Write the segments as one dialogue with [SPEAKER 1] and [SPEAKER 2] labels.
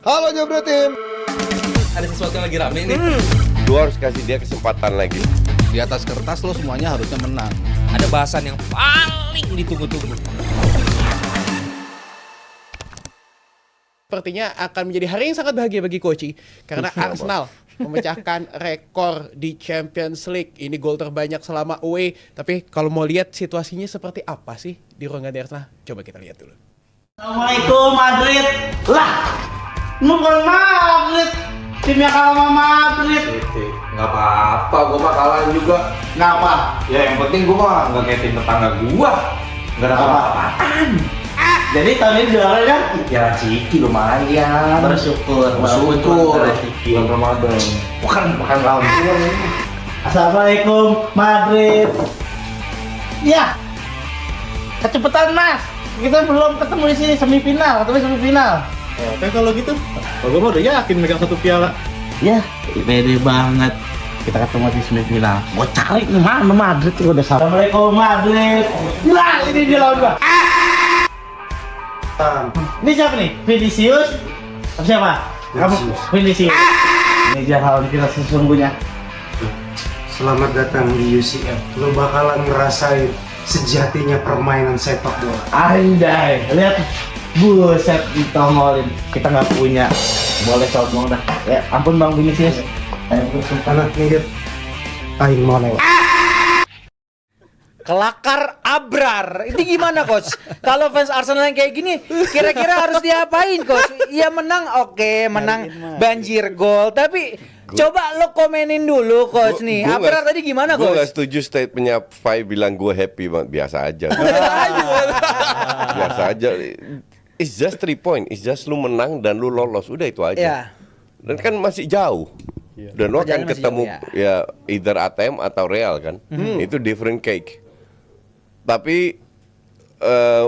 [SPEAKER 1] Halo Jebro Tim.
[SPEAKER 2] Ada sesuatu yang lagi rame nih.
[SPEAKER 3] Lu harus kasih dia kesempatan lagi.
[SPEAKER 1] Di atas kertas lo semuanya harusnya menang.
[SPEAKER 2] Ada bahasan yang paling ditunggu-tunggu.
[SPEAKER 4] Sepertinya akan menjadi hari yang sangat bahagia bagi Koci karena Arsenal memecahkan rekor di Champions League. Ini gol terbanyak selama away. Tapi kalau mau lihat situasinya seperti apa sih di ruang ganti Arsenal? Coba kita lihat dulu.
[SPEAKER 5] Assalamualaikum Madrid. Lah, bukan Madrid. Timnya kalah sama Madrid.
[SPEAKER 6] Nggak apa-apa, gue mah kalah juga.
[SPEAKER 5] Ngapa?
[SPEAKER 6] Ya yang penting gue mah nggak kayak tim tetangga gue. Nggak ada apa-apaan.
[SPEAKER 5] Jadi tahun ini juara kan?
[SPEAKER 6] Ya Ciki lumayan.
[SPEAKER 5] Bersyukur.
[SPEAKER 6] Bersyukur.
[SPEAKER 5] Rezeki.
[SPEAKER 6] Bulan Ramadan. Bukan lawan gue ini.
[SPEAKER 5] Assalamualaikum Madrid. Ya, kecepatan Mas. Kita belum ketemu di sini semifinal, tapi semifinal.
[SPEAKER 4] Oke kalau gitu, gue mah udah yakin megang satu piala.
[SPEAKER 5] Ya, pede banget. Kita ketemu di semifinal. Gue cari nih mana Madrid tuh udah. Assalamualaikum Madrid. Lah, ini dia lawan gua. Ini siapa nih? Vinicius? Atau siapa? Kamu Vinicius. Ini dia lawan kita sesungguhnya.
[SPEAKER 7] Selamat datang di UCL. Lo bakalan ngerasain sejatinya permainan sepak bola.
[SPEAKER 5] Andai, lihat. Buset, ditongolin. Kita nggak punya. Boleh sombong dah. Ya, ampun Bang Vinicius.
[SPEAKER 7] Anak minggir. Aing mau lewat.
[SPEAKER 8] Kelakar abrar. Ini gimana coach? Kalau fans Arsenal yang kayak gini, kira-kira harus diapain coach? Ya menang oke, menang banjir gol. Tapi coba lo komenin dulu coach nih. Abrar tadi gimana
[SPEAKER 3] Gue
[SPEAKER 8] coach?
[SPEAKER 3] gak setuju statementnya Fai bilang gue happy banget. Biasa aja. Biasa aja. It's just 3 point. It's just lu menang dan lu lolos. Udah itu aja.
[SPEAKER 8] Ya.
[SPEAKER 3] Dan kan masih jauh. Dan lu akan
[SPEAKER 8] Perjalanan masih
[SPEAKER 3] ketemu
[SPEAKER 8] jauh,
[SPEAKER 3] ya either ATM atau Real kan. Itu different cake. Tapi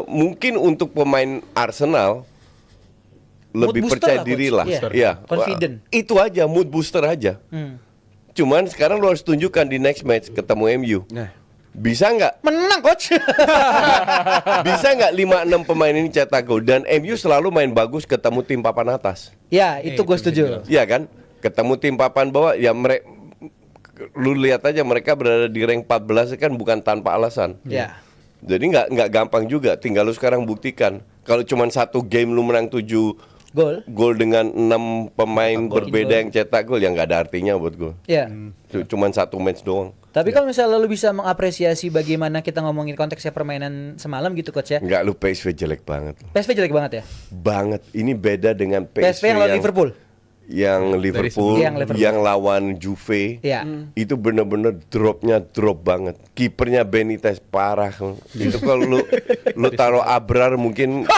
[SPEAKER 3] mungkin untuk pemain Arsenal lebih
[SPEAKER 8] booster
[SPEAKER 3] percaya
[SPEAKER 8] lah,
[SPEAKER 3] diri
[SPEAKER 8] coach.
[SPEAKER 3] lah.
[SPEAKER 8] Iya.
[SPEAKER 3] Ya.
[SPEAKER 8] Confident.
[SPEAKER 3] Itu aja mood booster aja. Cuman sekarang lu harus tunjukkan di next match ketemu MU. Bisa nggak?
[SPEAKER 8] Menang coach.
[SPEAKER 3] Bisa nggak 5-6 pemain ini cetak gol? Dan MU selalu main bagus ketemu tim papan atas.
[SPEAKER 8] Ya, itu gue setuju.
[SPEAKER 3] Iya kan? Ketemu tim papan bawah ya mereka. Lu lihat aja mereka berada di rank 14 kan bukan tanpa alasan.
[SPEAKER 8] Ya.
[SPEAKER 3] Jadi nggak gampang juga. Tinggal lu sekarang buktikan. Kalau cuma satu game lu menang 7 gol dengan 6 pemain berbeda yang cetak gol, yang nggak ada artinya buat gue.
[SPEAKER 8] Ya.
[SPEAKER 3] Cuman satu match doang.
[SPEAKER 8] Tapi kalau misalnya lo bisa mengapresiasi bagaimana kita ngomongin konteksnya permainan semalam gitu coach ya.
[SPEAKER 3] Nggak, lu PSV jelek banget.
[SPEAKER 8] PSV jelek banget ya.
[SPEAKER 3] Banget. Ini beda dengan PSV,
[SPEAKER 8] PSV yang lawan Liverpool.
[SPEAKER 3] Yang Liverpool, yang lawan Juve.
[SPEAKER 8] Ya.
[SPEAKER 3] Itu bener-bener dropnya drop banget. Kipernya Benitez parah. Itu kalau lu taruh Abrar mungkin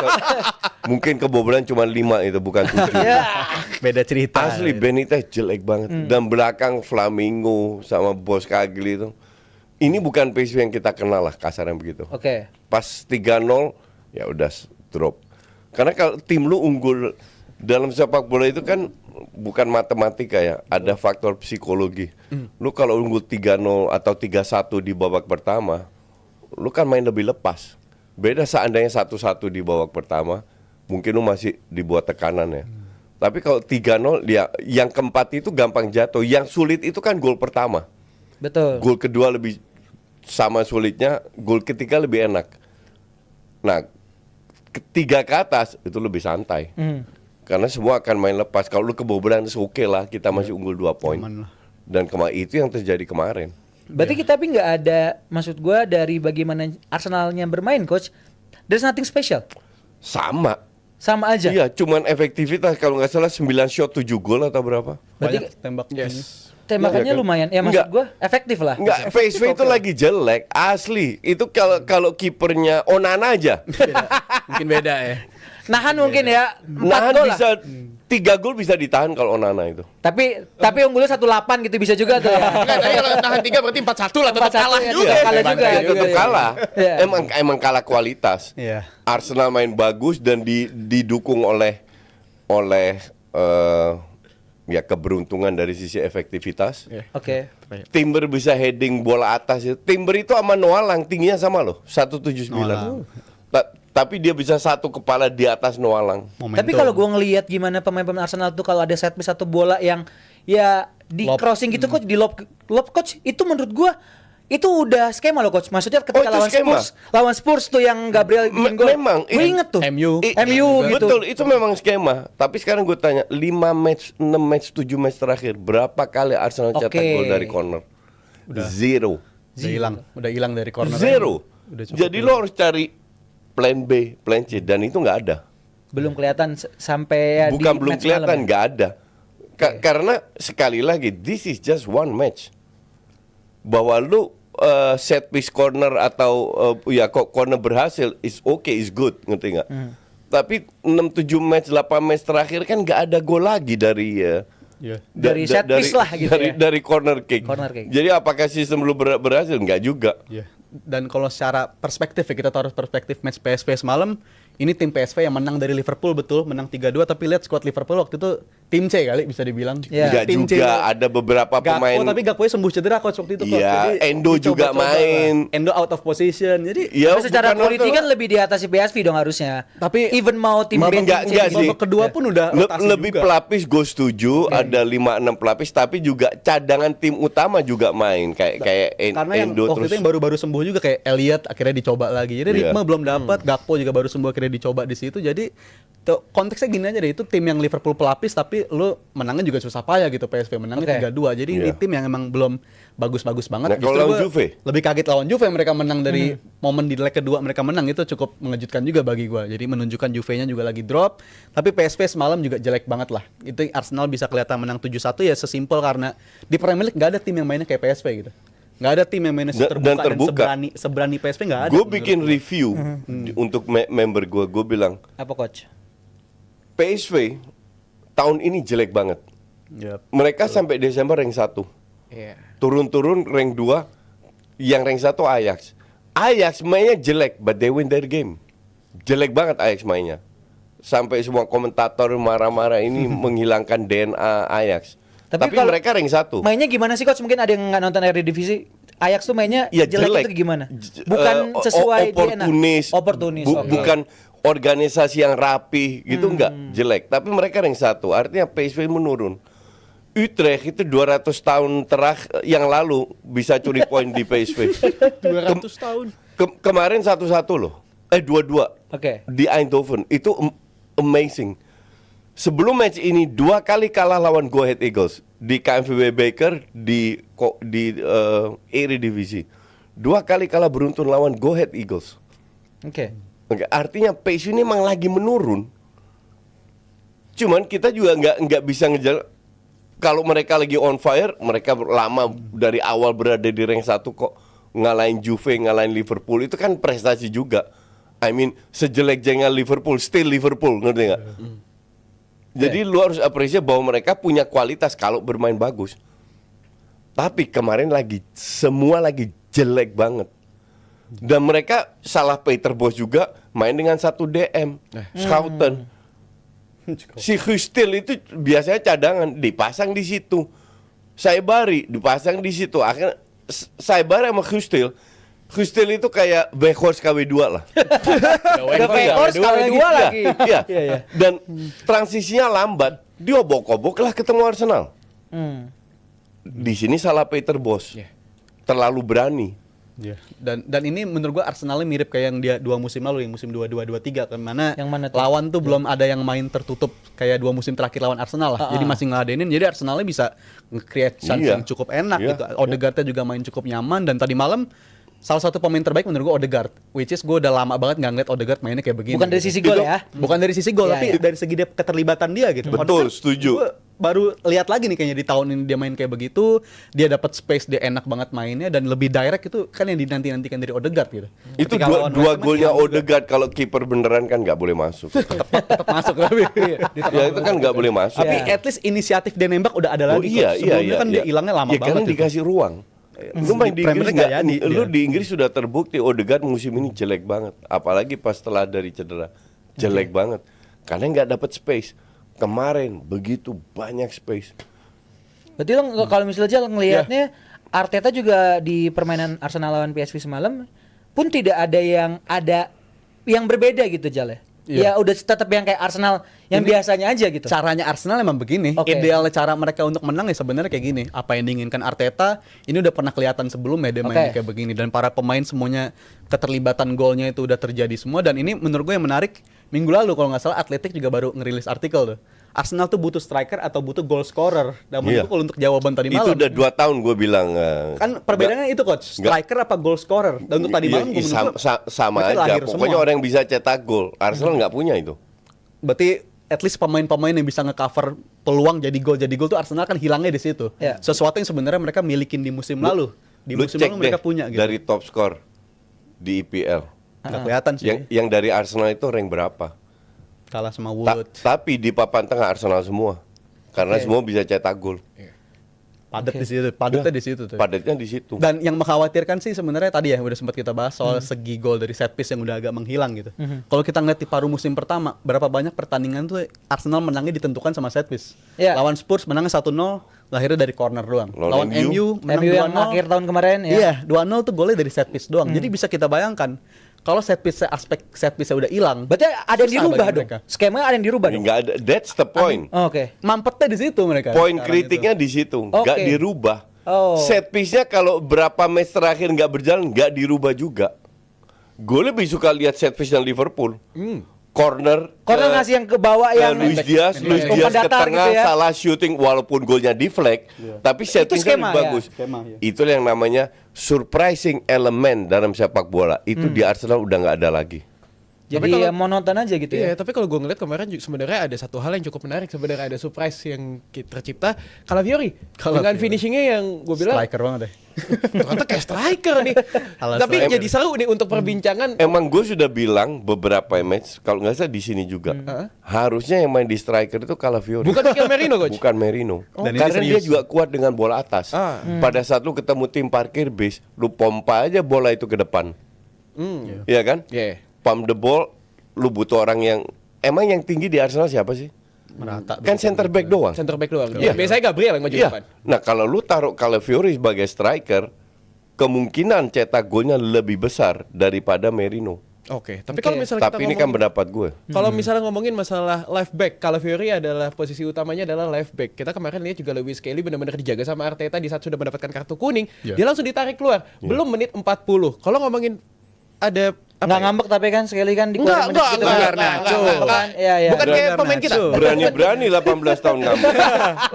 [SPEAKER 3] kebobolan cuma 5 itu bukan 7.
[SPEAKER 4] Beda cerita.
[SPEAKER 3] Asli Benitez jelek banget. Dan belakang Flamingo sama Bos Kagli itu. Ini bukan PSV yang kita kenal lah kasarnya begitu.
[SPEAKER 8] Oke.
[SPEAKER 3] Pas 3-0 ya udah drop. Karena kalau tim lu unggul dalam sepak bola itu kan bukan matematika ya, ada faktor psikologi. Lu kalau unggul 3-0 atau 3-1 di babak pertama, lu kan main lebih lepas. Beda seandainya 1-1 di babak pertama, mungkin lu masih dibuat tekanan ya. Tapi kalau 3-0 ya yang keempat itu gampang jatuh. Yang sulit itu kan gol pertama.
[SPEAKER 8] Betul.
[SPEAKER 3] Gol kedua lebih sama sulitnya, gol ketiga lebih enak. Nah, ketiga ke atas itu lebih santai. Karena semua akan main lepas. Kalau lu kebobolan oke lah, kita masih unggul 2 poin. Dan itu yang terjadi kemarin.
[SPEAKER 8] Berarti kita tapi nggak ada, maksud gue dari bagaimana Arsenalnya bermain coach, there's nothing special.
[SPEAKER 3] Sama
[SPEAKER 8] aja.
[SPEAKER 3] Iya, cuman efektivitas kalau nggak salah 9 shot 7 gol atau berapa.
[SPEAKER 8] Berarti
[SPEAKER 4] tembak.
[SPEAKER 8] tembakannya
[SPEAKER 3] Iya kan?
[SPEAKER 8] lumayan. Ya maksud
[SPEAKER 3] Enggak.
[SPEAKER 8] gue efektif lah.
[SPEAKER 3] Enggak, PSV itu lagi jelek, asli. Itu kalau kipernya Onana aja.
[SPEAKER 4] Mungkin beda ya.
[SPEAKER 8] Nahan mungkin ya 4
[SPEAKER 3] Nahan
[SPEAKER 8] gol
[SPEAKER 3] bisa
[SPEAKER 8] lah.
[SPEAKER 3] 3 gol bisa ditahan kalau Onana itu.
[SPEAKER 8] Tapi unggulnya 1-8 gitu bisa juga tuh ya.
[SPEAKER 4] Enggak, tadi kalau tahan 3 berarti 4-1 lah, tetap
[SPEAKER 8] 4-1
[SPEAKER 4] kalah
[SPEAKER 8] ya,
[SPEAKER 4] juga.
[SPEAKER 8] tetap kalah juga.
[SPEAKER 3] Ya, tetap kalah.
[SPEAKER 8] Iya.
[SPEAKER 3] Emang kalah kualitas.
[SPEAKER 4] Iya.
[SPEAKER 3] Arsenal main bagus dan didukung oleh ya keberuntungan dari sisi efektivitas.
[SPEAKER 8] Oke.
[SPEAKER 3] Timber bisa heading bola atas. Timber itu sama Noah Lang tingginya sama loh, 179. tapi dia bisa satu kepala di atas Noalang.
[SPEAKER 8] Tapi kalau gue ngelihat gimana pemain-pemain Arsenal tuh kalau ada set piece satu bola yang ya di
[SPEAKER 4] Lob.
[SPEAKER 8] crossing gitu coach, di lob coach, itu menurut gue itu udah skema loh coach. Maksudnya ketika
[SPEAKER 3] itu
[SPEAKER 8] lawan Spurs tuh yang Gabriel bikin gol.
[SPEAKER 3] Memang
[SPEAKER 8] Gue inget tuh.
[SPEAKER 4] MU.
[SPEAKER 8] MU gitu.
[SPEAKER 3] Betul, itu memang skema. Tapi sekarang gue tanya, 5 match, 6 match, 7 match terakhir, berapa kali Arsenal cetak
[SPEAKER 8] Oke.
[SPEAKER 3] gol dari corner? Zero.
[SPEAKER 4] Udah hilang dari corner.
[SPEAKER 3] Zero.
[SPEAKER 4] Udah cukup
[SPEAKER 3] Jadi lo harus cari plan B, plan C, dan itu nggak ada.
[SPEAKER 8] Belum kelihatan sampai ya
[SPEAKER 3] Bukan
[SPEAKER 8] di
[SPEAKER 3] belum
[SPEAKER 8] match
[SPEAKER 3] kelihatan,
[SPEAKER 8] malam ya?
[SPEAKER 3] nggak ada. Karena sekali lagi, this is just one match. Bahwa lu set piece corner atau ya kok corner berhasil is okay, is good, ngerti nggak? Tapi 6-7 match, 8 match terakhir kan nggak ada gol lagi dari
[SPEAKER 8] Dari set piece lah gitu ya.
[SPEAKER 3] dari corner kick.
[SPEAKER 8] Corner kick.
[SPEAKER 3] Jadi apakah sistem lu berhasil? Nggak juga.
[SPEAKER 4] Dan kalau secara perspektif ya, kita taruh perspektif match PSV semalam, ini tim PSV yang menang dari Liverpool, betul, menang 3-2, tapi lihat squad Liverpool waktu itu tim C kali bisa dibilang.
[SPEAKER 8] Iya.
[SPEAKER 3] Nggak
[SPEAKER 4] Tim C.
[SPEAKER 3] juga, ada beberapa pemain.
[SPEAKER 4] Tapi Gakpo sembuh cedera coach waktu itu coach.
[SPEAKER 3] Iya,
[SPEAKER 4] Jadi
[SPEAKER 3] Endo juga
[SPEAKER 4] dicoba-coba
[SPEAKER 3] main.
[SPEAKER 4] lah. Endo out of position. Jadi
[SPEAKER 3] Ya,
[SPEAKER 8] Tapi secara
[SPEAKER 3] bukan
[SPEAKER 8] quality
[SPEAKER 3] nonton.
[SPEAKER 8] kan lebih di atas si PSV dong harusnya.
[SPEAKER 4] Tapi-
[SPEAKER 8] even mau tim B, tim
[SPEAKER 3] Enggak
[SPEAKER 8] C
[SPEAKER 3] sih.
[SPEAKER 8] gitu.
[SPEAKER 4] babak kedua pun udah rotasi
[SPEAKER 3] Lebih
[SPEAKER 4] juga.
[SPEAKER 3] pelapis gue setuju, ada 5-6 pelapis, tapi juga cadangan tim utama juga main kayak
[SPEAKER 4] Karena yang
[SPEAKER 3] Endo
[SPEAKER 4] waktu
[SPEAKER 3] terus.
[SPEAKER 4] itu yang baru-baru sembuh juga kayak Elliot akhirnya dicoba lagi. Jadi
[SPEAKER 3] Iya.
[SPEAKER 4] ritme belum dapat, Gakpo juga baru sembuh akhirnya dicoba di situ. Jadi konteksnya gini aja deh, itu tim yang Liverpool pelapis tapi lu menangnya juga susah payah gitu, PSV menangnya
[SPEAKER 8] Oke.
[SPEAKER 4] 3-2. Jadi ini
[SPEAKER 3] Iya.
[SPEAKER 4] tim yang emang belum bagus-bagus banget.
[SPEAKER 3] Nah, kalau
[SPEAKER 4] Justru
[SPEAKER 3] lawan
[SPEAKER 4] gua
[SPEAKER 3] Juve?
[SPEAKER 4] lebih kaget lawan Juve mereka menang dari momen di leg kedua mereka menang, itu cukup mengejutkan juga bagi gua. Jadi menunjukkan Juve-nya juga lagi drop, tapi PSV semalam juga jelek banget lah. Itu Arsenal bisa kelihatan menang 7-1 ya sesimpel karena di Premier League nggak ada tim yang mainnya kayak PSV gitu. Nggak ada tim yang mainnya
[SPEAKER 3] Dan terbuka.
[SPEAKER 4] seberani PSV, nggak ada.
[SPEAKER 3] Gue
[SPEAKER 4] menurut
[SPEAKER 3] bikin
[SPEAKER 4] gua.
[SPEAKER 3] review untuk member gue bilang
[SPEAKER 8] Apa coach?
[SPEAKER 3] PSV tahun ini jelek banget.
[SPEAKER 4] Yep.
[SPEAKER 3] Mereka sampai Desember rank 1.
[SPEAKER 4] Iya.
[SPEAKER 3] Turun-turun rank 2. Yang rank 1 Ajax. Ajax mainnya jelek, but they win their game. Jelek banget Ajax mainnya. Sampai semua komentator marah-marah ini menghilangkan DNA Ajax. Tapi
[SPEAKER 8] kalau
[SPEAKER 3] mereka rank 1.
[SPEAKER 8] Mainnya gimana sih coach? Mungkin ada yang nggak nonton Eredivisie. Ajax tuh mainnya
[SPEAKER 3] Ya
[SPEAKER 8] jelek itu gimana? Bukan sesuai DNA. Oportunis. oke.
[SPEAKER 3] Bukan organisasi yang rapi gitu, enggak, jelek. Tapi mereka rank 1, artinya PSV menurun. Utrecht itu 200 tahun yang lalu bisa curi poin di PSV.
[SPEAKER 4] 200 tahun.
[SPEAKER 3] Kemarin 1-1 loh. 2-2.
[SPEAKER 8] Oke.
[SPEAKER 3] Di Eindhoven. Itu amazing. Sebelum match ini 2 kali kalah lawan Go Ahead Eagles di KNVB Baker di Eredivisie. 2 kali kalah beruntun lawan Go Ahead Eagles.
[SPEAKER 8] Oke.
[SPEAKER 3] Oke, artinya PSV ini memang lagi menurun. Cuman kita juga nggak bisa ngejar. Kalau mereka lagi on fire, mereka lama dari awal berada di rank 1 kok, ngalahin Juve, ngalahin Liverpool, itu kan prestasi juga. I mean, sejelek-jeleknya Liverpool, still Liverpool, ngerti nggak? Jadi lu harus appreciate bahwa mereka punya kualitas kalau bermain bagus. Tapi kemarin semua lagi jelek banget. Dan mereka salah Peter Bosz juga, main dengan 1 DM, Schouten. Si Hustil itu biasanya cadangan, dipasang di situ. Saibari dipasang di situ. Akhirnya Saibari sama Hustil itu kayak Weghorst KW2 lah.
[SPEAKER 8] Udah Weghorst KW2 lagi.
[SPEAKER 3] Iya.
[SPEAKER 8] Iya, iya.
[SPEAKER 3] Dan transisinya lambat, dia obok-obok lah ketemu Arsenal. Di sini salah Peter Bosz. Terlalu berani.
[SPEAKER 4] Iya. Dan ini menurut gua Arsenalnya mirip kayak yang dia 2 musim lalu, yang musim 22-23 kan, mana
[SPEAKER 8] Yang mana tuh?
[SPEAKER 4] lawan tuh belum ada yang main tertutup kayak 2 musim terakhir lawan Arsenal lah. Jadi masih ngeladenin, jadi Arsenalnya bisa nge-create chance
[SPEAKER 3] Iya.
[SPEAKER 4] yang cukup enak
[SPEAKER 3] Iya.
[SPEAKER 4] gitu. Odegaardnya juga main cukup nyaman, dan tadi malam salah satu pemain terbaik menurut gua Odegaard, which is gua udah lama banget nggak ngeliat Odegaard mainnya kayak begini.
[SPEAKER 8] Bukan dari
[SPEAKER 4] gitu.
[SPEAKER 8] sisi gol ya.
[SPEAKER 4] Bukan dari sisi gol,
[SPEAKER 8] Iya,
[SPEAKER 4] tapi
[SPEAKER 8] iya.
[SPEAKER 4] dari segi dia keterlibatan dia gitu.
[SPEAKER 3] Betul,
[SPEAKER 4] Odegaard,
[SPEAKER 3] setuju.
[SPEAKER 4] gua baru lihat lagi nih kayaknya di tahun ini dia main kayak begitu, dia dapat space, dia enak banget mainnya dan lebih direct, itu kan yang dinanti-nantikan dari Odegaard gitu.
[SPEAKER 3] Itu
[SPEAKER 4] Ketika lawan
[SPEAKER 3] dua
[SPEAKER 4] West Ham,
[SPEAKER 3] golnya
[SPEAKER 4] hilang juga.
[SPEAKER 3] Odegaard, kalau kiper beneran kan nggak boleh masuk.
[SPEAKER 4] tetap masuk tapi
[SPEAKER 3] Ya itu kan nggak boleh masuk.
[SPEAKER 4] tapi at least inisiatif dia nembak udah ada lagi.
[SPEAKER 3] iya,
[SPEAKER 4] Coach. Sebelumnya kan dia hilangnya lama
[SPEAKER 3] ya,
[SPEAKER 4] banget.
[SPEAKER 3] karena
[SPEAKER 4] itu.
[SPEAKER 3] dikasih ruang. Lu main di
[SPEAKER 4] Premier
[SPEAKER 3] Inggris
[SPEAKER 4] League nggak
[SPEAKER 3] nggak?
[SPEAKER 4] jadi
[SPEAKER 3] Lu
[SPEAKER 4] dia.
[SPEAKER 3] di Inggris sudah terbukti Odegaard musim ini jelek banget, apalagi pas setelah dari cedera, jelek banget. Karena nggak dapat space. Kemarin begitu banyak space.
[SPEAKER 8] Berarti lo kalau misalnya ngelihatnya Arteta juga di permainan Arsenal lawan PSV semalam pun tidak ada yang ada yang berbeda gitu Jal ya. Ya udah tetap yang kayak Arsenal yang biasanya aja gitu.
[SPEAKER 9] Caranya Arsenal emang begini.
[SPEAKER 8] Oke.
[SPEAKER 9] Idealnya cara mereka untuk menang ya sebenarnya kayak gini. Apa yang diinginkan Arteta ini udah pernah kelihatan sebelumnya dia main kayak begini, dan para pemain semuanya keterlibatan golnya itu udah terjadi semua. Dan ini menurut gue yang menarik, minggu lalu kalau nggak salah Athletic juga baru ngerilis artikel tuh. Arsenal tuh butuh striker atau butuh goal scorer. Dan menurut gue kalau untuk jawaban tadi malam
[SPEAKER 3] Itu udah 2 tahun gue bilang.
[SPEAKER 9] kan perbedaannya itu coach, striker apa goal scorer. Dan untuk tadi malam gue menurut gue
[SPEAKER 3] sama
[SPEAKER 9] mereka
[SPEAKER 3] aja.
[SPEAKER 9] lahir
[SPEAKER 3] Pokoknya
[SPEAKER 9] semua.
[SPEAKER 3] orang yang bisa cetak gol. Arsenal nggak punya itu.
[SPEAKER 9] Berarti at least pemain-pemain yang bisa nge-cover peluang jadi gol tuh Arsenal kan hilangnya di situ.
[SPEAKER 8] Ya.
[SPEAKER 9] Sesuatu yang sebenarnya mereka milikin di musim lalu. Di
[SPEAKER 3] Lu
[SPEAKER 9] musim
[SPEAKER 3] cek
[SPEAKER 9] lalu mereka
[SPEAKER 3] deh
[SPEAKER 9] punya gitu.
[SPEAKER 3] dari top skor di IPL.
[SPEAKER 9] Nggak kelihatan sih.
[SPEAKER 3] Yang dari Arsenal itu rank berapa?
[SPEAKER 9] Kalah sama Wood.
[SPEAKER 3] Tapi di papan tengah Arsenal semua. Karena semua bisa cetak gol.
[SPEAKER 9] Padat di situ, padatnya di situ tuh.
[SPEAKER 3] Padatnya di situ.
[SPEAKER 9] Dan yang mengkhawatirkan sih sebenarnya tadi ya udah sempat kita bahas soal segi gol dari set piece yang udah agak menghilang gitu. Kalau kita ngeliat di paruh musim pertama, berapa banyak pertandingan tuh Arsenal menangnya ditentukan sama set piece.
[SPEAKER 8] Iya.
[SPEAKER 9] Lawan Spurs menangnya 1-0, lahirnya dari corner doang.
[SPEAKER 3] Lawan
[SPEAKER 9] Lawan MU menang
[SPEAKER 8] MU yang
[SPEAKER 9] 2-0.
[SPEAKER 8] akhir tahun kemarin ya.
[SPEAKER 9] Iya, 2-0 tuh golnya dari set piece doang. Jadi bisa kita bayangkan kalau aspek set piece udah hilang,
[SPEAKER 8] Berarti ada yang
[SPEAKER 9] susah
[SPEAKER 8] dirubah
[SPEAKER 9] bagi
[SPEAKER 8] dong.
[SPEAKER 9] mereka.
[SPEAKER 8] Skemanya ada yang dirubah dong.
[SPEAKER 3] Enggak ada. That's the point.
[SPEAKER 8] Oh, Oke.
[SPEAKER 9] Mampetnya di situ mereka.
[SPEAKER 3] Poin
[SPEAKER 9] sekarang
[SPEAKER 3] kritiknya
[SPEAKER 9] itu.
[SPEAKER 3] di situ, nggak
[SPEAKER 8] Oke.
[SPEAKER 3] dirubah.
[SPEAKER 8] Oh.
[SPEAKER 3] Set piece-nya kalau berapa match terakhir nggak berjalan, nggak dirubah juga. Gue lebih suka lihat set piece-nya Liverpool. Corner
[SPEAKER 8] Ngasih yang ke bawah
[SPEAKER 3] ke
[SPEAKER 8] yang
[SPEAKER 3] Luis Diaz ke
[SPEAKER 8] umpan datar
[SPEAKER 3] tengah,
[SPEAKER 8] gitu ya.
[SPEAKER 3] salah shooting walaupun golnya deflect, tapi set
[SPEAKER 8] Itu
[SPEAKER 3] piece-nya
[SPEAKER 8] skema,
[SPEAKER 3] lebih bagus.
[SPEAKER 9] Skema, ya.
[SPEAKER 3] Itulah yang namanya surprising element dalam sepak bola. Itu di Arsenal udah nggak ada lagi.
[SPEAKER 8] Jadi
[SPEAKER 4] Tapi kalau-
[SPEAKER 8] ya monoton aja gitu
[SPEAKER 4] Iya,
[SPEAKER 8] ya.
[SPEAKER 4] tapi kalau gue ngeliat kemarin sebenarnya ada satu hal yang cukup menarik. Sebenarnya ada surprise yang tercipta. Calafiori dengan finishingnya yang gue bilang
[SPEAKER 9] Striker banget deh.
[SPEAKER 4] ternyata kayak striker nih.
[SPEAKER 9] Ala
[SPEAKER 4] Tapi
[SPEAKER 9] striker.
[SPEAKER 4] jadi seru nih untuk perbincangan.
[SPEAKER 3] Emang gue sudah bilang beberapa match, kalau nggak salah di sini juga, harusnya yang main di striker itu Calafiori.
[SPEAKER 4] Bukan Mikel Merino, coach.
[SPEAKER 3] Bukan Merino.
[SPEAKER 9] Dan ini
[SPEAKER 3] Karena dia
[SPEAKER 9] serius.
[SPEAKER 3] juga kuat dengan bola atas. Pada saat lu ketemu tim parkir bis, lu pompa aja bola itu ke depan. Iya kan?
[SPEAKER 4] Iya.
[SPEAKER 3] Pump the ball, lu butuh orang yang emang yang tinggi di Arsenal siapa sih?
[SPEAKER 9] Merata.
[SPEAKER 3] Kan center back doang.
[SPEAKER 4] Center back doang.
[SPEAKER 3] Iya.
[SPEAKER 4] Biasanya Gabriel yang maju
[SPEAKER 3] Iya.
[SPEAKER 4] depan.
[SPEAKER 3] Nah, kalau lu taruh Calafiori sebagai striker, kemungkinan cetak golnya lebih besar daripada Merino.
[SPEAKER 4] Oke, tapi kalau misalnya
[SPEAKER 3] Tapi
[SPEAKER 4] kita
[SPEAKER 3] ini kan
[SPEAKER 4] ngomongin-
[SPEAKER 3] pendapat gue.
[SPEAKER 4] Kalau misalnya ngomongin masalah left back, Calafiori adalah posisi utamanya adalah left back. Kita kemarin lihat juga Lewis Kelly benar-benar dijaga sama Arteta di saat sudah mendapatkan kartu kuning, dia langsung ditarik keluar. Belum menit 40. Kalau ngomongin ada
[SPEAKER 8] Nggak ngambek tapi kan sekali kan dikeluarin menit gitu kan.
[SPEAKER 4] Garnacho.
[SPEAKER 8] Ngambek kan? Iya, iya.
[SPEAKER 4] Bukan kayak pemain kita.
[SPEAKER 3] Berani-berani 18 tahun ngambek.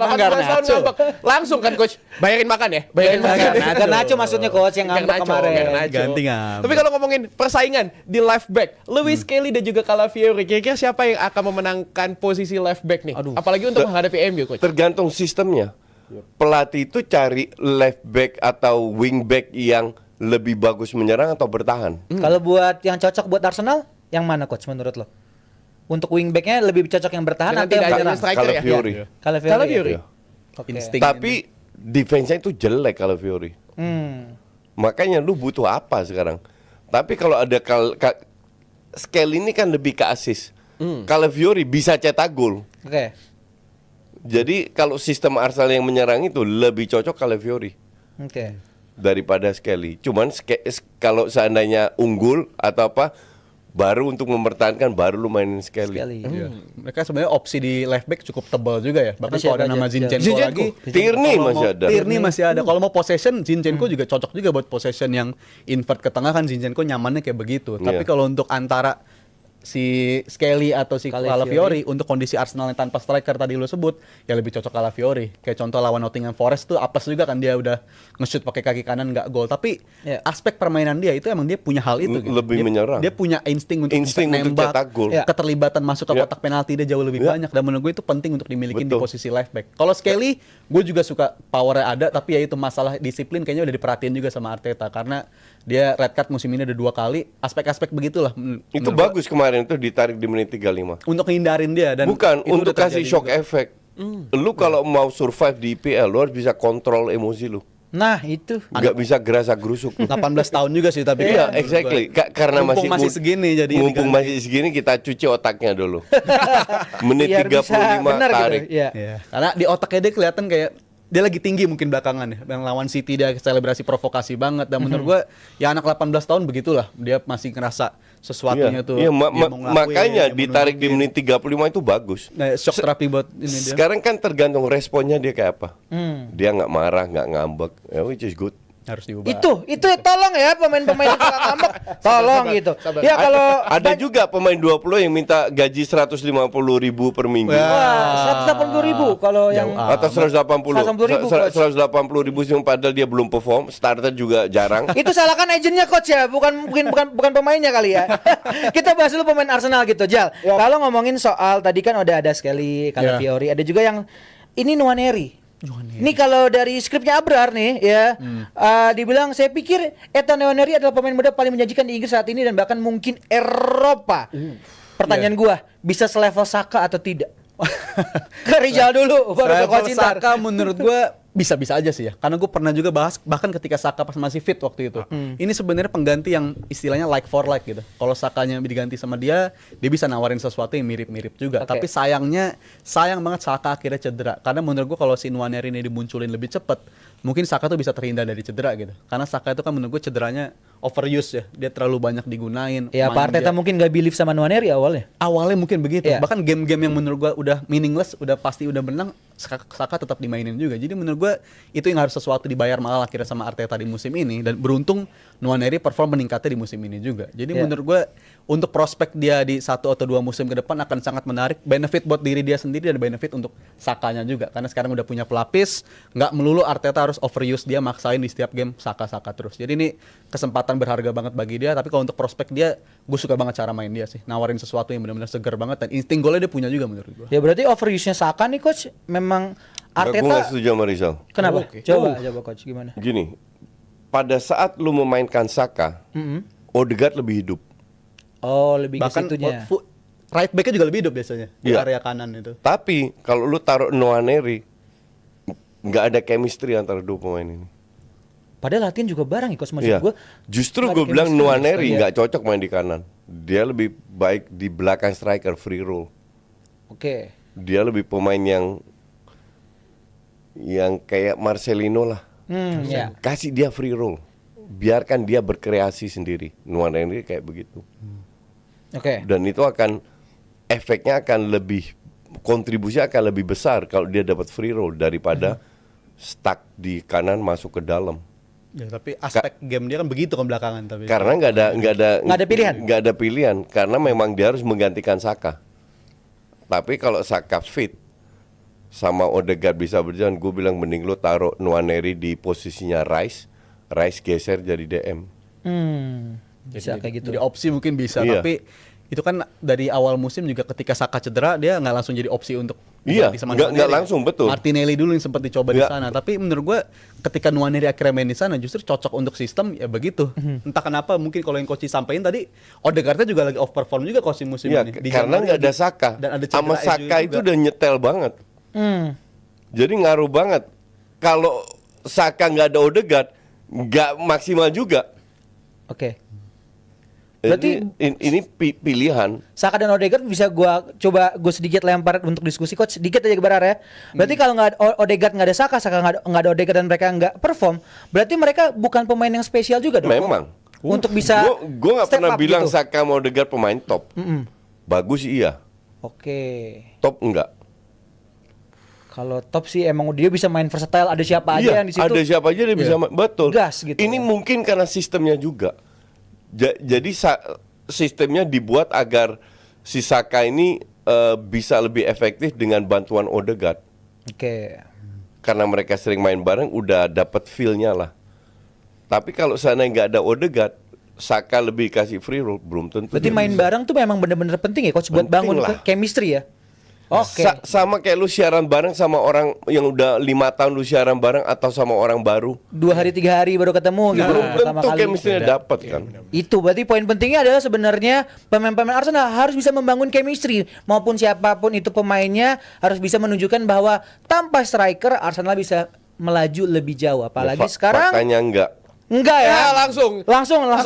[SPEAKER 4] 18 tahun ngambek. Langsung kan coach, bayarin makan ya, bayarin makan.
[SPEAKER 8] Garnacho maksudnya coach yang ngambek kemarin.
[SPEAKER 9] Ganti ngambek.
[SPEAKER 4] Tapi kalau ngomongin persaingan di left back, Lewis Kelly dan juga Calafiori, kira-kira siapa yang akan memenangkan posisi left back nih? Apalagi untuk menghadapi MU coach.
[SPEAKER 3] Tergantung sistemnya. Pelatih itu cari left back atau wing back yang lebih bagus menyerang atau bertahan.
[SPEAKER 8] Kalau buat yang cocok buat Arsenal, yang mana coach menurut lo? Untuk wingbacknya lebih cocok yang bertahan
[SPEAKER 4] Dengan
[SPEAKER 8] atau yang
[SPEAKER 4] tidak adanya
[SPEAKER 8] menyerang?
[SPEAKER 4] striker ya?
[SPEAKER 3] Calafiori.
[SPEAKER 8] Calafiori.
[SPEAKER 4] Calafiori.
[SPEAKER 8] Oke.
[SPEAKER 9] Insting.
[SPEAKER 3] Tapi defense-nya itu jelek Calafiori. Makanya lu butuh apa sekarang? Tapi kalau ada Skelly ini kan lebih ke assist. Calafiori bisa cetak gol.
[SPEAKER 8] Oke.
[SPEAKER 3] Jadi kalau sistem Arsenal yang menyerang itu lebih cocok Calafiori
[SPEAKER 8] Oke.
[SPEAKER 3] daripada Skelly. Cuman kalau seandainya unggul atau apa, baru untuk mempertahankan baru lu mainin Skelly.
[SPEAKER 9] Iya. Mereka sebenarnya opsi di left back cukup tebal juga ya. Bahkan
[SPEAKER 8] Tapi
[SPEAKER 9] kalau ada
[SPEAKER 8] siapa
[SPEAKER 9] nama
[SPEAKER 8] aja?
[SPEAKER 9] Zinchenko lagi,
[SPEAKER 3] Tierney
[SPEAKER 9] kalau
[SPEAKER 3] masih
[SPEAKER 9] mau-
[SPEAKER 3] ada.
[SPEAKER 9] Tierney masih ada. Kalau mau possession, Zinchenko juga cocok juga buat possession yang invert ke tengah kan Zinchenko nyamannya kayak begitu. Tapi
[SPEAKER 3] Iya.
[SPEAKER 9] kalau untuk antara si Skelly atau si Calafiori untuk kondisi Arsenal yang tanpa striker tadi lo sebut, ya lebih cocok Calafiori. Kayak contoh lawan Nottingham Forest tuh apes juga kan dia udah nge-shoot pakai kaki kanan nggak gol. Tapi
[SPEAKER 8] Ya.
[SPEAKER 9] aspek permainan dia itu emang dia punya hal itu. Gitu.
[SPEAKER 3] Lebih
[SPEAKER 9] Dia-
[SPEAKER 3] menyerang.
[SPEAKER 9] Dia punya insting untuk bisa
[SPEAKER 3] Insting untuk
[SPEAKER 9] nembak,
[SPEAKER 3] cetak gol.
[SPEAKER 8] Ya.
[SPEAKER 9] keterlibatan masuk ke
[SPEAKER 3] Ya.
[SPEAKER 9] kotak penalti dia jauh lebih
[SPEAKER 3] Ya.
[SPEAKER 9] banyak, dan menurut gue itu penting untuk dimiliki di
[SPEAKER 3] Betul.
[SPEAKER 9] posisi left back. Kalau Skelly, gue juga suka powernya ada, tapi ya itu masalah disiplin kayaknya udah diperhatiin juga sama Arteta karena dia red card musim ini ada 2 kali. Aspek-aspek begitulah.
[SPEAKER 3] Itu
[SPEAKER 9] menurut
[SPEAKER 3] bagus kemarin tuh ditarik di menit 35.
[SPEAKER 9] gue. Untuk hindarin dia dan
[SPEAKER 3] Bukan
[SPEAKER 9] itu
[SPEAKER 3] untuk
[SPEAKER 9] udah
[SPEAKER 3] kasih
[SPEAKER 9] terjadi
[SPEAKER 3] shock
[SPEAKER 9] juga.
[SPEAKER 3] effect. Lu kalau mau survive di IPL lu harus bisa kontrol emosi lu.
[SPEAKER 8] Nah, itu.
[SPEAKER 3] Nggak bisa gerasa gerusuk.
[SPEAKER 9] 18 tahun juga sih tapi
[SPEAKER 3] Iya,
[SPEAKER 9] menurut
[SPEAKER 3] exactly.
[SPEAKER 9] gue.
[SPEAKER 3] Karena
[SPEAKER 9] Mumpung masih
[SPEAKER 3] mud-
[SPEAKER 9] segini jadi
[SPEAKER 3] mumpung
[SPEAKER 9] diganti.
[SPEAKER 3] masih segini kita cuci otaknya dulu. Menit
[SPEAKER 8] Biar bisa
[SPEAKER 3] 35
[SPEAKER 8] benar
[SPEAKER 3] tarik.
[SPEAKER 8] gitu. Iya.
[SPEAKER 9] Iya. Karena di otaknya dia kelihatan kayak dia lagi tinggi mungkin belakangan ya. Yang lawan City dia selebrasi provokasi banget dan menurut gue ya anak 18 tahun begitulah. Dia masih ngerasa sesuatunya tuh.
[SPEAKER 3] Iya,
[SPEAKER 9] dia mau ngelakuin,
[SPEAKER 3] makanya
[SPEAKER 9] dia
[SPEAKER 3] ditarik di
[SPEAKER 9] menunjukin.
[SPEAKER 3] menit 35 itu bagus.
[SPEAKER 9] Nah, shock terapi buat ini dia.
[SPEAKER 3] Sekarang kan tergantung responnya dia kayak apa. Dia nggak marah, nggak ngambek, which is good.
[SPEAKER 9] Harus diubah.
[SPEAKER 8] Itu ya tolong ya pemain-pemain yang suka ngambek, tolong gitu. Ya kalau
[SPEAKER 3] Ada juga pemain 20 yang minta gaji 150.000 per minggu.
[SPEAKER 8] wah, 180.000 kalau yang
[SPEAKER 3] Atau 180.
[SPEAKER 8] 180.000, Coach.
[SPEAKER 3] 180.000 yang padahal dia belum perform, starter juga jarang.
[SPEAKER 8] itu salahkan agennya coach ya, bukan pemainnya kali ya. Kita bahas dulu pemain Arsenal gitu, Jal. Kalau ngomongin soal tadi kan udah ada Skelly, Calafiori, ada juga yang ini Nwaneri. Ini kalau dari skripnya Abrar nih ya, dibilang saya pikir Ethan Nwaneri adalah pemain muda paling menjanjikan di Inggris saat ini dan bahkan mungkin Eropa. Pertanyaan gua, bisa selevel Saka atau tidak? Ke Rijal dulu baru ke Coach Intar.
[SPEAKER 9] Saka menurut gue bisa-bisa aja sih ya. Karena gue pernah juga bahas bahkan ketika Saka pas masih fit waktu itu. Ini sebenarnya pengganti yang istilahnya like for like gitu. Kalau Sakanya diganti sama dia bisa nawarin sesuatu yang mirip-mirip juga. Tapi sayang banget Saka akhirnya cedera. Karena menurut gue kalau si Nwaneri ini dimunculin lebih cepat, mungkin Saka tuh bisa terhindar dari cedera gitu. Karena Saka itu kan menurut gue cederanya overuse ya. Dia terlalu banyak digunain.
[SPEAKER 8] Ya Pak Arteta mungkin gak believe sama Nwaneri awalnya.
[SPEAKER 9] Awalnya mungkin begitu.
[SPEAKER 8] Iya.
[SPEAKER 9] Bahkan game-game yang menurut gua udah meaningless, udah pasti udah menang, Saka tetap dimainin juga. Jadi menurut gua itu yang harus sesuatu dibayar mahal akhirnya sama Arteta di musim ini, dan beruntung Nwaneri perform meningkatnya di musim ini juga. Jadi menurut gua untuk prospek dia di 1 atau 2 musim ke depan akan sangat menarik, benefit buat diri dia sendiri dan benefit untuk Sakanya juga. Karena sekarang udah punya pelapis, nggak melulu Arteta harus overuse dia, maksain di setiap game Saka terus. Jadi ini kesempatan berharga banget bagi dia. Tapi kalau untuk prospek dia, gue suka banget cara main dia sih, nawarin sesuatu yang benar-benar segar banget, dan insting golnya dia punya juga menurut gue.
[SPEAKER 8] Ya berarti overuse-nya Saka nih coach memang
[SPEAKER 3] Gue
[SPEAKER 8] Arteta.
[SPEAKER 3] nggak setuju sama Rizal.
[SPEAKER 8] Kenapa? Coba coach gimana?
[SPEAKER 3] Gini, pada saat lu memainkan Saka, Odegaard lebih hidup.
[SPEAKER 8] Oh, lebih ke
[SPEAKER 9] Bahkan
[SPEAKER 8] situnya.
[SPEAKER 9] right back-nya juga lebih hidup biasanya di
[SPEAKER 3] Iya.
[SPEAKER 9] area kanan itu.
[SPEAKER 3] Tapi kalau lu taruh Nwaneri, nggak ada chemistry antara dua pemain ini.
[SPEAKER 8] Padahal latihan juga bareng ya coach, maksud
[SPEAKER 3] Iya.
[SPEAKER 8] gue.
[SPEAKER 3] Justru
[SPEAKER 8] nggak
[SPEAKER 3] gue
[SPEAKER 8] ada
[SPEAKER 3] bilang
[SPEAKER 8] chemistry,
[SPEAKER 3] Nwaneri
[SPEAKER 8] iya.
[SPEAKER 3] nggak cocok main di kanan. Dia lebih baik di belakang striker, free roll.
[SPEAKER 8] Oke.
[SPEAKER 3] Dia lebih pemain yang kayak Marcelino lah.
[SPEAKER 8] Ya.
[SPEAKER 3] Kasih dia free roll. Biarkan dia berkreasi sendiri. Nwaneri kayak begitu.
[SPEAKER 8] Oke.
[SPEAKER 3] Dan itu efeknya akan lebih, kontribusi akan lebih besar kalau dia dapat free roll daripada stuck di kanan masuk ke dalam.
[SPEAKER 9] Ya, tapi aspek game dia kan begitu kan belakangan tapi.
[SPEAKER 3] Karena nggak ada
[SPEAKER 8] pilihan.
[SPEAKER 3] Nggak ada pilihan karena memang dia harus menggantikan Saka. Tapi kalau Saka fit sama Odegaard bisa berjalan, gue bilang mending lo taruh Nwaneri di posisinya Rice geser jadi DM.
[SPEAKER 8] Bisa kayak gitu.
[SPEAKER 9] Jadi opsi mungkin bisa,
[SPEAKER 3] Iya.
[SPEAKER 9] tapi itu kan dari awal musim juga ketika Saka cedera dia nggak langsung jadi opsi untuk
[SPEAKER 3] Iya,
[SPEAKER 9] diganti sama
[SPEAKER 3] nggak
[SPEAKER 9] Nwaneri.
[SPEAKER 3] langsung, betul.
[SPEAKER 9] Martinelli dulu yang sempat dicoba di
[SPEAKER 3] Iya.
[SPEAKER 9] sana, tapi menurut gua ketika Nwaneri akhirnya main di sana justru cocok untuk sistem ya begitu. Entah kenapa mungkin kalau yang coach sampaikan tadi Odegaard juga lagi off perform juga coach musim
[SPEAKER 3] Iya,
[SPEAKER 9] ini.
[SPEAKER 3] karena nggak ada Saka.
[SPEAKER 9] Dan ada
[SPEAKER 3] Sama
[SPEAKER 9] cedera
[SPEAKER 3] Saka
[SPEAKER 9] juga.
[SPEAKER 3] itu udah nyetel banget. Jadi ngaruh banget. Kalau Saka nggak ada Odegaard, nggak maksimal juga.
[SPEAKER 8] Oke.
[SPEAKER 3] Berarti
[SPEAKER 8] Berarti
[SPEAKER 3] ini pilihan.
[SPEAKER 8] Saka dan Odegaard bisa gue sedikit lempar untuk diskusi coach, sedikit aja ke Barar ya. Berarti kalau nggak ada Odegaard, nggak ada Saka nggak ada Odegaard dan mereka nggak perform, berarti mereka bukan pemain yang spesial juga dong.
[SPEAKER 3] Memang.
[SPEAKER 8] Untuk bisa
[SPEAKER 3] Gue nggak
[SPEAKER 8] step
[SPEAKER 3] pernah
[SPEAKER 8] up
[SPEAKER 3] bilang
[SPEAKER 8] gitu.
[SPEAKER 3] Saka mau Odegaard pemain top. Bagus iya.
[SPEAKER 8] Oke.
[SPEAKER 3] Top enggak.
[SPEAKER 8] Kalau top sih emang dia bisa main versatile, ada siapa aja
[SPEAKER 3] Iya,
[SPEAKER 8] yang di situ.
[SPEAKER 3] ada siapa aja dia bisa betul.
[SPEAKER 8] Gas gitu
[SPEAKER 3] Ini
[SPEAKER 8] ya.
[SPEAKER 3] mungkin karena sistemnya juga. Jadi sistemnya dibuat agar si Saka ini bisa lebih efektif dengan bantuan Odegaard.
[SPEAKER 8] Oke.
[SPEAKER 3] Karena mereka sering main bareng, udah dapat feel-nya lah. Tapi kalau sana nggak ada Odegaard, Saka lebih kasih free roll, belum tentu.
[SPEAKER 8] Berarti
[SPEAKER 3] dia
[SPEAKER 8] main
[SPEAKER 3] bisa.
[SPEAKER 8] bareng tuh memang benar-benar penting ya coach buat
[SPEAKER 3] Penting
[SPEAKER 8] bangun
[SPEAKER 3] lah.
[SPEAKER 8] chemistry ya. Oke.
[SPEAKER 3] Sama kayak lu siaran bareng sama orang yang udah 5 tahun lu siaran bareng atau sama orang baru.
[SPEAKER 8] 2 hari 3 hari baru ketemu gitu.
[SPEAKER 3] Belum
[SPEAKER 8] pertama
[SPEAKER 3] tentu
[SPEAKER 8] kali.
[SPEAKER 3] chemistry-nya dapat kan.
[SPEAKER 8] Itu berarti poin pentingnya adalah sebenarnya pemain-pemain Arsenal harus bisa membangun chemistry, maupun siapapun itu pemainnya harus bisa menunjukkan bahwa tanpa striker Arsenal bisa melaju lebih jauh. Apalagi sekarang
[SPEAKER 3] Faktanya enggak.
[SPEAKER 8] Enggak ya.
[SPEAKER 4] Ya,
[SPEAKER 8] Langsung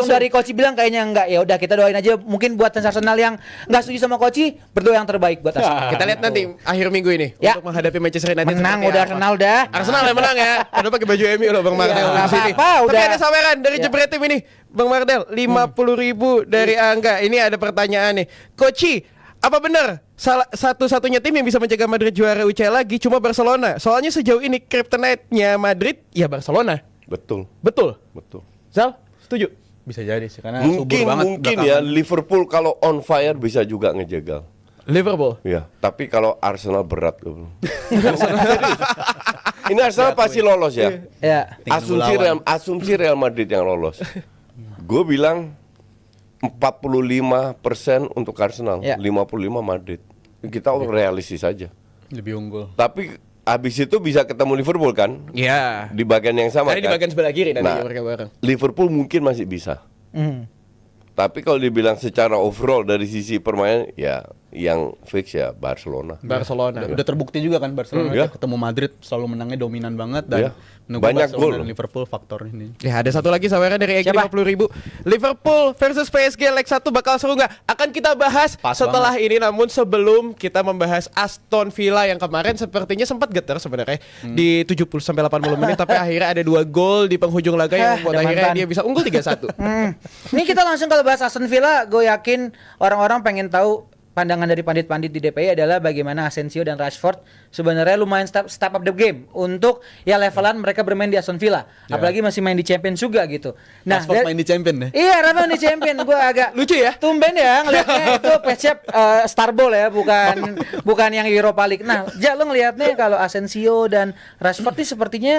[SPEAKER 8] dari Koci bilang kayaknya enggak. Ya udah kita doain aja, mungkin buat fans Arsenal yang enggak setuju sama Koci, berdoa yang terbaik buat Arsenal.
[SPEAKER 4] Kita lihat nanti akhir minggu ini
[SPEAKER 8] Ya.
[SPEAKER 4] untuk menghadapi Manchester United.
[SPEAKER 8] Menang
[SPEAKER 4] seperti
[SPEAKER 8] udah
[SPEAKER 4] apa.
[SPEAKER 8] Arsenal dah.
[SPEAKER 4] Arsenal yang menang ya. Udah pakai baju MU loh Bang Mardel.
[SPEAKER 8] nggak
[SPEAKER 4] di sini.
[SPEAKER 8] apa-apa,
[SPEAKER 4] Tapi
[SPEAKER 8] udah.
[SPEAKER 4] ada saweran dari
[SPEAKER 8] Ya.
[SPEAKER 4] Jebret Tim ini. Bang Mardel, 50.000 dari Angga. Ini ada pertanyaan nih. Koci, apa benar satu-satunya tim yang bisa menjaga Madrid juara UCL lagi cuma Barcelona? Soalnya sejauh ini kryptonite-nya Madrid ya Barcelona.
[SPEAKER 3] Betul.
[SPEAKER 4] Betul.
[SPEAKER 3] Betul.
[SPEAKER 4] Zal, setuju?
[SPEAKER 9] Bisa jadi sih karena subur
[SPEAKER 3] Mungkin
[SPEAKER 9] banget
[SPEAKER 3] ya
[SPEAKER 9] belakangan.
[SPEAKER 3] Liverpool kalau on fire bisa juga ngejegal.
[SPEAKER 4] Liverpool.
[SPEAKER 3] Ya, tapi kalau Arsenal berat tuh. Ini Arsenal pasti lolos ya.
[SPEAKER 8] Ya.
[SPEAKER 9] Tinggal
[SPEAKER 3] Asumsi Real Madrid yang lolos. Gue bilang 45% untuk Arsenal,
[SPEAKER 8] Ya.
[SPEAKER 3] 55 Madrid. Kita realistis saja.
[SPEAKER 9] Lebih unggul.
[SPEAKER 3] Tapi habis itu bisa ketemu Liverpool kan?
[SPEAKER 4] Ya.
[SPEAKER 3] Di bagian yang sama
[SPEAKER 4] Tadi di
[SPEAKER 3] kan?
[SPEAKER 4] bagian sebelah kiri nanti
[SPEAKER 3] Nah,
[SPEAKER 4] mereka bareng.
[SPEAKER 3] Liverpool mungkin masih bisa. Tapi kalau dibilang secara overall dari sisi permainan, ya yang fix ya Barcelona.
[SPEAKER 4] Barcelona.
[SPEAKER 9] Udah terbukti juga kan Barcelona
[SPEAKER 3] Ya.
[SPEAKER 9] ketemu Madrid selalu menangnya dominan banget dan
[SPEAKER 3] Ya.
[SPEAKER 9] menurut gua
[SPEAKER 3] Banyak
[SPEAKER 9] Barcelona
[SPEAKER 3] gol.
[SPEAKER 9] dan Liverpool faktor ini.
[SPEAKER 4] Ya ada satu lagi saweran dari Egy
[SPEAKER 8] Siapa?
[SPEAKER 4] 50.000. Liverpool versus PSG leg 1 bakal seru nggak? Akan kita bahas
[SPEAKER 9] Pas
[SPEAKER 4] setelah ini, namun sebelum kita membahas Aston Villa yang kemarin sepertinya sempat getar sebenarnya di 70 sampai 80 menit tapi akhirnya ada 2 gol di penghujung laga yang membuat
[SPEAKER 8] udah
[SPEAKER 4] akhirnya
[SPEAKER 8] mantan.
[SPEAKER 4] dia bisa unggul 3-1.
[SPEAKER 8] Ini kita langsung kalau bahas Aston Villa, gue yakin orang-orang pengen tahu pandangan dari pandit-pandit di DPI adalah bagaimana Asensio dan Rashford sebenarnya lumayan step up the game untuk ya levelan mereka bermain di Aston Villa. Apalagi masih main di Champions juga gitu.
[SPEAKER 9] Rashford main di Champion deh.
[SPEAKER 8] Iya, Rashford main di Champion. Gue agak
[SPEAKER 4] Lucu ya?
[SPEAKER 8] tumben ya ngelihatnya itu Pecep Starball ya, bukan yang Europa League. Nah, lo ngelihatnya kalau Asensio dan Rashford ini sepertinya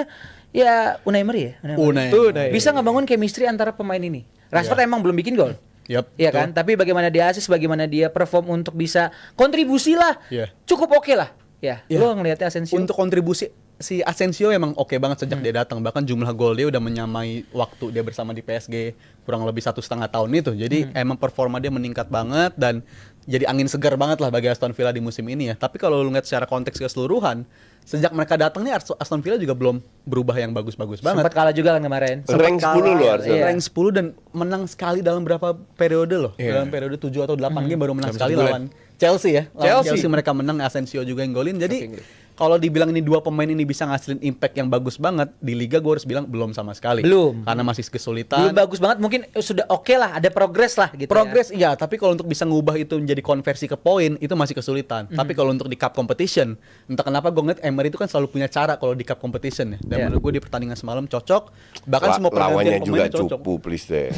[SPEAKER 8] ya Unai Emery ya.
[SPEAKER 9] Unai.
[SPEAKER 4] Tuh, Unai.
[SPEAKER 8] Bisa ngebangun chemistry antara pemain ini. Rashford emang belum bikin gol.
[SPEAKER 9] Yup,
[SPEAKER 8] Iya kan? Tapi bagaimana dia assist, bagaimana dia perform untuk bisa kontribusi lah.
[SPEAKER 9] Iya.
[SPEAKER 8] Cukup oke lah. Ya,
[SPEAKER 9] Iya.
[SPEAKER 8] lo ngelihatnya Asensio.
[SPEAKER 9] Untuk kontribusi si Asensio emang oke banget sejak dia datang, bahkan jumlah gol dia udah menyamai waktu dia bersama di PSG kurang lebih 1,5 tahun itu. Jadi emang performa dia meningkat banget dan jadi angin segar banget lah bagi Aston Villa di musim ini ya. Tapi kalau lu lihat secara konteks keseluruhan, sejak mereka datang nih Aston Villa juga belum berubah yang bagus-bagus banget.
[SPEAKER 8] sempat kalah juga kan kemarin.
[SPEAKER 3] Rank 10 loh Arsenal.
[SPEAKER 8] Iya.
[SPEAKER 9] Rank 10 dan menang sekali dalam berapa periode loh.
[SPEAKER 4] Iya.
[SPEAKER 9] Dalam periode 7 atau 8 game baru menang
[SPEAKER 4] Dalam
[SPEAKER 9] sekali
[SPEAKER 4] sebulan.
[SPEAKER 9] lawan Chelsea ya. Lawan
[SPEAKER 4] Chelsea.
[SPEAKER 9] Chelsea mereka menang, Asensio juga yang golin. Jadi kalau dibilang ini dua pemain ini bisa ngasilin impact yang bagus banget di liga, gue harus bilang belum sama sekali.
[SPEAKER 8] Belum.
[SPEAKER 9] Karena masih
[SPEAKER 8] Belum
[SPEAKER 9] kesulitan.
[SPEAKER 8] bagus banget, mungkin sudah oke lah, ada progres lah gitu.
[SPEAKER 9] Progres iya, tapi kalau untuk bisa ngubah itu menjadi konversi ke poin itu masih kesulitan. Tapi kalau untuk di cup competition, entah kenapa gue ngeliat Emery itu kan selalu punya cara kalau di cup competition ya. Dan
[SPEAKER 8] Iya.
[SPEAKER 9] menurut gue di pertandingan semalam cocok. Bahkan semua
[SPEAKER 3] Lawannya
[SPEAKER 9] pergantian
[SPEAKER 3] juga
[SPEAKER 9] pemain cocok.
[SPEAKER 3] cupu please deh.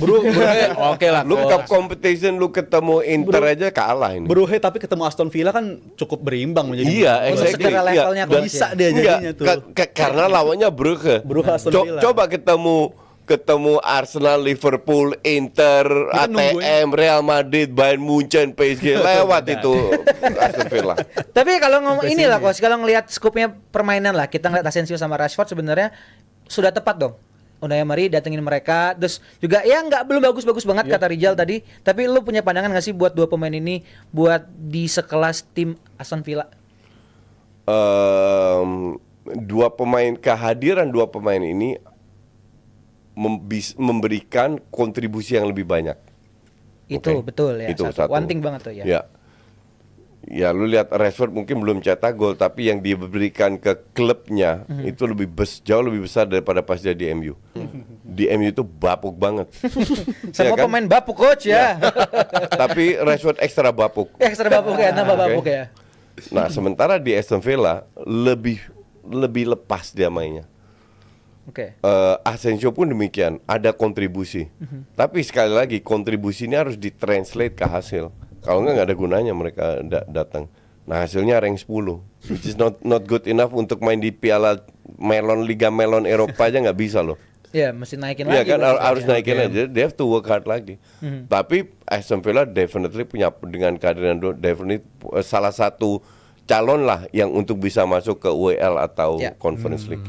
[SPEAKER 9] Oke lah.
[SPEAKER 3] Lu cup competition lu ketemu Inter aja kalah ini.
[SPEAKER 9] Bruhe tapi ketemu Aston Villa kan cukup berimbang menjadi.
[SPEAKER 3] Iya,
[SPEAKER 8] Untuk
[SPEAKER 3] exactly.
[SPEAKER 8] segera levelnya
[SPEAKER 3] Dan
[SPEAKER 8] coach
[SPEAKER 9] bisa
[SPEAKER 8] ya.
[SPEAKER 9] dia
[SPEAKER 3] Enggak,
[SPEAKER 9] jadinya tuh.
[SPEAKER 3] karena lawannya Brugge.
[SPEAKER 9] Brugge Aston Villa.
[SPEAKER 3] Coba ketemu Arsenal, Liverpool, Inter,
[SPEAKER 9] Kita
[SPEAKER 3] ATM, Real Madrid, Bayern Munchen, PSG lewat itu Aston Villa.
[SPEAKER 8] Tapi kalau ngomong inilah coach, kalau ngelihat skupnya permainan lah, kita ngeliat Asensio sama Rashford sebenarnya sudah tepat dong. Unai Emery datengin mereka, terus juga ya belum bagus-bagus banget kata Rijal tadi. Tapi lu punya pandangan nggak sih buat dua pemain ini buat di sekelas tim Aston Villa?
[SPEAKER 3] Kehadiran dua pemain ini memberikan kontribusi yang lebih banyak.
[SPEAKER 8] Itu
[SPEAKER 3] Oke.
[SPEAKER 8] betul ya.
[SPEAKER 3] Itu
[SPEAKER 8] Satu.
[SPEAKER 3] satu.
[SPEAKER 8] One thing banget tuh ya.
[SPEAKER 3] Ya, lu lihat Rashford mungkin belum cetak gol, tapi yang diberikan ke klubnya itu jauh lebih besar daripada pas dia di MU. Di MU itu bapuk banget.
[SPEAKER 8] Semua
[SPEAKER 3] Ya kan?
[SPEAKER 8] pemain bapuk coach ya.
[SPEAKER 3] Tapi Rashford ekstra bapuk.
[SPEAKER 8] Ekstra bapuk ya, nambah
[SPEAKER 3] Oke.
[SPEAKER 8] bapuk ya.
[SPEAKER 3] Nah, sementara di Aston Villa lebih lepas dia mainnya.
[SPEAKER 8] Oke.
[SPEAKER 3] Asensio pun demikian, ada kontribusi. Tapi sekali lagi kontribusi ini harus ditranslate ke hasil. Kalau nggak ada gunanya mereka datang. Nah, hasilnya rank 10, which is not good enough untuk main di Piala Melon, Liga Melon Eropa aja nggak bisa loh.
[SPEAKER 8] Ya, mesti naikin
[SPEAKER 3] Iya
[SPEAKER 8] lagi.
[SPEAKER 3] kan,
[SPEAKER 8] berarti
[SPEAKER 3] harus
[SPEAKER 8] ya.
[SPEAKER 3] naikin aja. They have to work hard lagi. Tapi Aston Villa definitely punya, dengan kehadiran definitely salah satu calon lah yang untuk bisa masuk ke UEL atau
[SPEAKER 8] Ya.
[SPEAKER 3] Conference League.